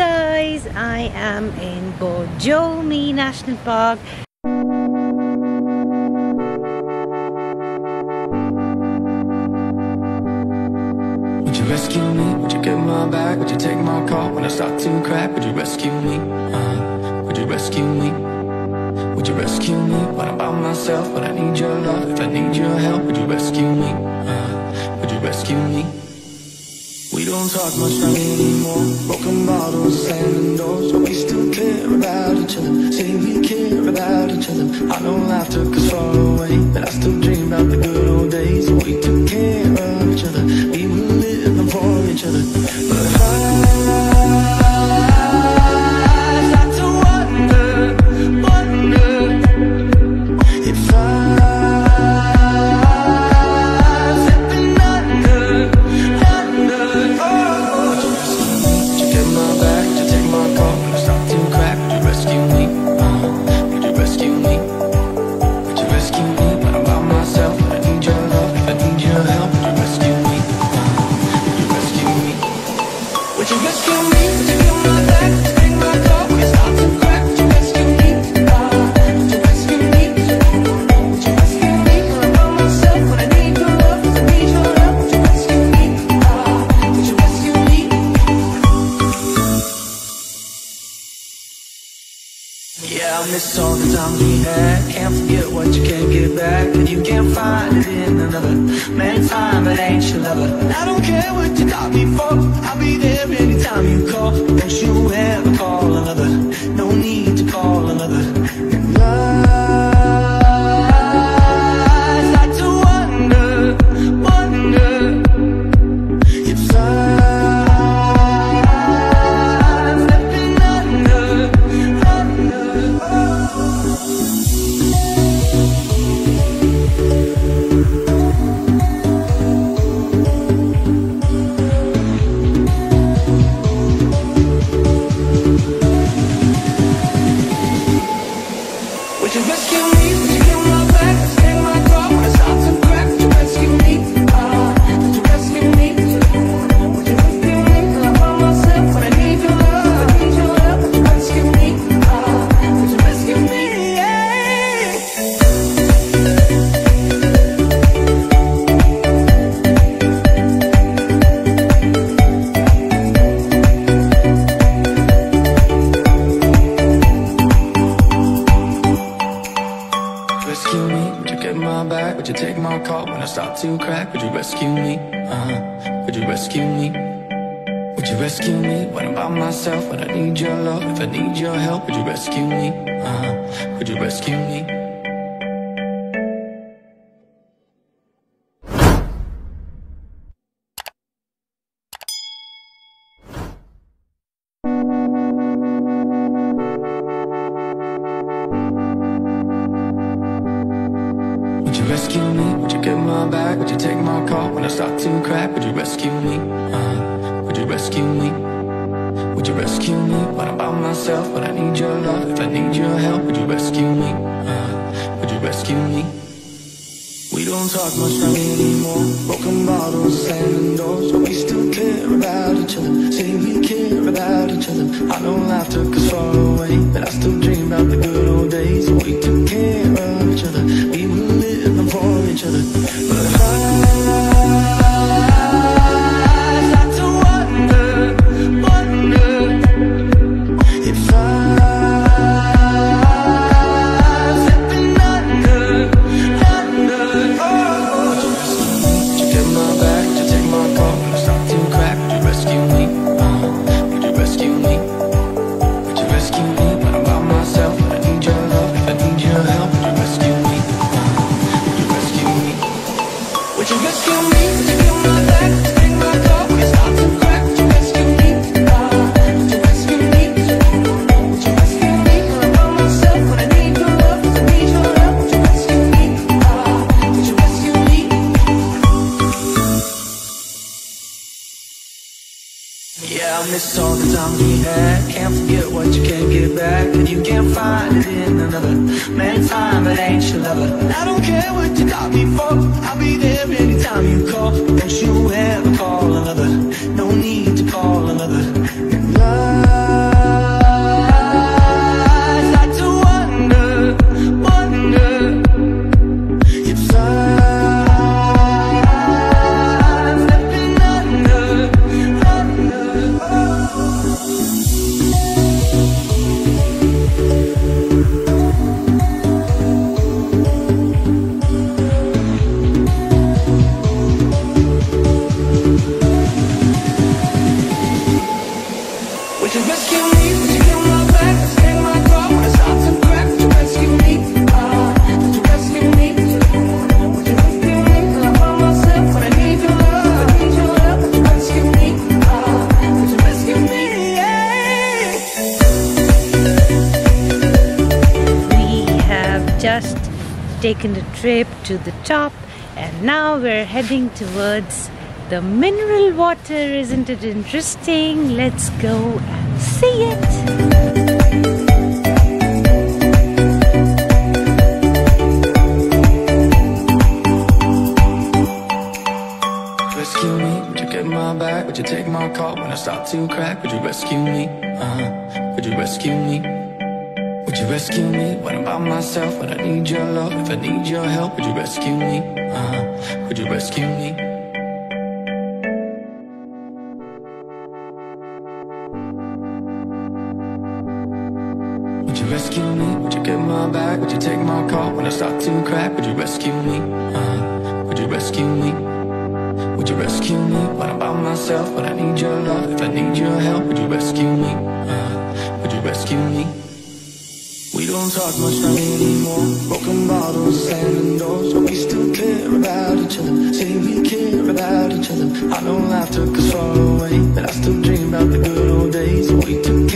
guys, I am in Borjomi National Park. Would you rescue me? Would you get my back? Would you take my call when I start to crack? Would you rescue me? Would you rescue me? Would you rescue me when I'm by myself? When I need your love, if I need your help, would you rescue me? Would you rescue me? We don't talk much anymore. Broken bottles, slamming doors, but we still care about each other. Say we care about each other. I know life took us far away, but I still dream about the good old days when we took care of each other. We were living for each other. But I start to wonder if I'm slipping under. Would you rescue me? Would you get my back? Would you take my call when I start to crack? Would you rescue me? Would you rescue me? Would you rescue me when I'm by myself? When I need your love, if I need your help, would you rescue me? Would you rescue me? Would you rescue me? Would you get my back? Would you take my call when I start to crack? Would you rescue me? Would you rescue me? Would you rescue me when I'm by myself? When I need your love, if I need your help, would you rescue me? Would you rescue me? Yeah, I miss all the times we had. Can't forget what you can't get back, and you can't find it in another. Man, time, but ain't your lover. I don't care what you got me for. I'll be there anytime you call. Don't you ever call another. No need to call another. And I start to wonder if I'm slipping under. Would you rescue me? Would you get my back? Would you take my call when I start to crack? Would you rescue me? Would you rescue me? Would you rescue me when I'm by myself? When I need your love, I need your help. Would you rescue me? Would you rescue me? Rescue me? Would you get my back? Would you take my call when I start to crack? Would you rescue me? Would you rescue me? Would you rescue me when I'm by myself? When I need your love, if I need your help, would you rescue me? Would you rescue me? Would you rescue me? Would you get my back? Would you take my call when I start to crack? Would you rescue me? Would you rescue me? Would you rescue me when I'm by myself? When I need your love, if I need your help, would you rescue me? Would you rescue me? We don't talk much anymore. Broken bottles, slamming doors, but we still care about each other. Say we care about each other. I know life took us far away, but I still dream about the good old days when we took care of each other. We were living for each other. But I start to wonder if I'm slipping under. Would you rescue me? Would you get my back? Would you take my call when I start to crack? Would you rescue me? Would you rescue me? Would you rescue me when I'm by myself? When I need your love, if I need your help, would you rescue me? Would you rescue me? Would you rescue me? Would you get my back? Would you take my call when I start to crack? Would you rescue me? Would you rescue me? Would you rescue me when I'm by myself? When I need your love, if I need your help, would you rescue me? Would you rescue me? Yeah, I miss all the times we had. Can't forget what you can't get back, and you can't find it in another. Man, time, but ain't your lover. I don't care what you got me for. I'll be there anytime you call. Don't you ever call another. No need to call another. And you rescue me? Would you get my back? Would you take my car when I start to crack? Would you rescue me? Would you rescue me? Would you rescue me? Till I'm by myself when I need your love, I need your help. Would you rescue me? Would you rescue me? We have just taken the trip to the top, and now we're heading towards the mineral water. Isn't it interesting? Let's go and see it. Rescue me, would you get my back? Would you take my call when I start to crack? Would you rescue me? Would you rescue me? Would you rescue me when I'm by myself? When I need your love, if I need your help? Would you rescue me? Would you rescue me? Would you rescue me? Would you get my back? Would you take my call when I start to crack? Would you rescue me? Would you rescue me? Would you rescue me when I'm by myself? When I need your love, if I need your help? Would you rescue me? Would you rescue me? We don't talk much now anymore. Broken bottles, slamming doors, but we still care about each other. Say we care about each other. I know life took us far away, but I still dream about the good old days when we took